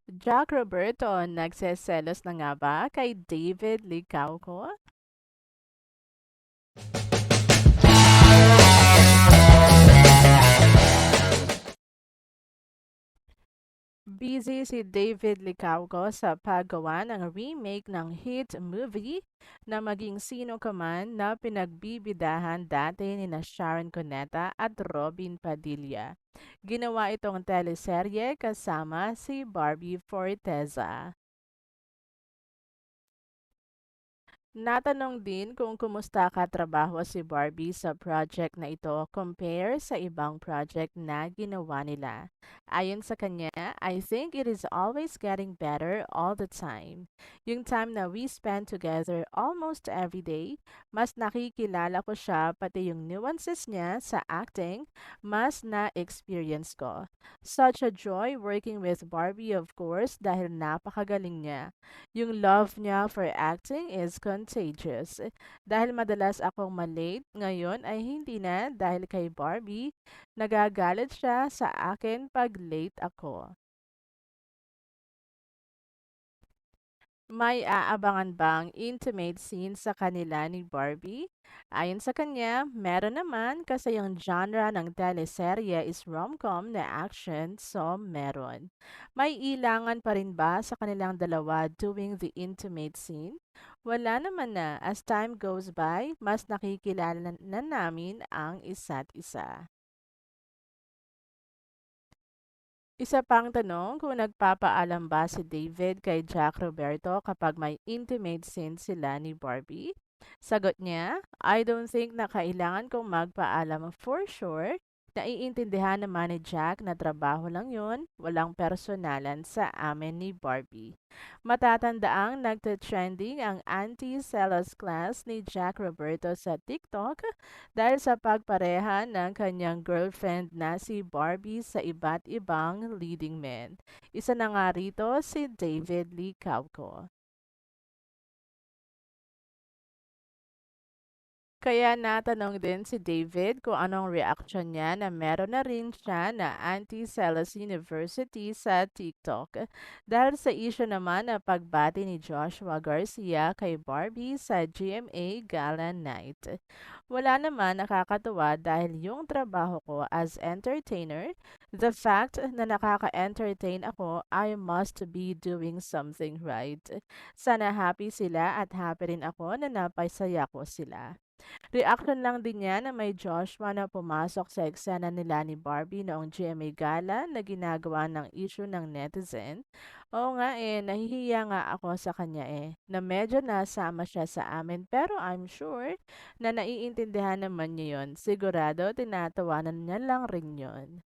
Jack Roberto nagseselos na nga ba kay David Licauco? Busy si David Licauco sa paggawa ng remake ng hit movie na maging sino ka man na pinagbibidahan dati ni na Sharon Cuneta at Robin Padilla. Ginawa itong teleserye kasama si Barbie Forteza. Natanong din kung kumusta katrabaho si Barbie sa project na ito compare sa ibang project na ginawa nila. Ayon sa kanya, I think it is always getting better all the time. Yung time na we spend together almost every day, mas nakikilala ko siya pati yung nuances niya sa acting, mas na-experience ko. Such a joy working with Barbie of course dahil napakagaling niya. Yung love niya for acting is contagious. Dahil madalas akong malate, ngayon ay hindi na dahil kay Barbie, nagagalit siya sa akin pag late ako. May aabangan bang intimate scene sa kanila ni Barbie? Ayon sa kanya, meron naman kasi yung genre ng teleserye is rom-com na action, so meron. May ilangan pa rin ba sa kanilang dalawa doing the intimate scene? Wala naman na. As time goes by, mas nakikilala na namin ang isa't isa. Isa pang tanong kung nagpapaalam ba si David kay Jack Roberto kapag may intimate scene sila ni Barbie? Sagot niya, I don't think na kailangan kong magpaalam for sure. Naiintindihan naman ni Jack na trabaho lang yun, walang personalan sa amin ni Barbie. Matatandaang nagte-trending ang anti-celos class ni Jack Roberto sa TikTok dahil sa pagpareha ng kanyang girlfriend na si Barbie sa iba't ibang leading men. Isa na nga rito si David Lee Cauco. Kaya natanong din si David kung anong reaction niya na meron na rin siya na anti-Celos University sa TikTok dahil sa issue naman na pagbati ni Joshua Garcia kay Barbie sa GMA Gala Night. Wala naman nakakatuwa dahil yung trabaho ko as entertainer, the fact na nakaka-entertain ako, I must be doing something right. Sana happy sila at happy rin ako na napasaya ko sila. Reaction lang din niya na may Joshua na pumasok sa eksena nila ni Barbie noong GMA Gala na ginagawa ng issue ng netizen. Oo nga nahihiya nga ako sa kanya na medyo nasama siya sa amin pero I'm sure na naiintindihan naman niya yon. Sigurado tinatawanan niya lang rin yon.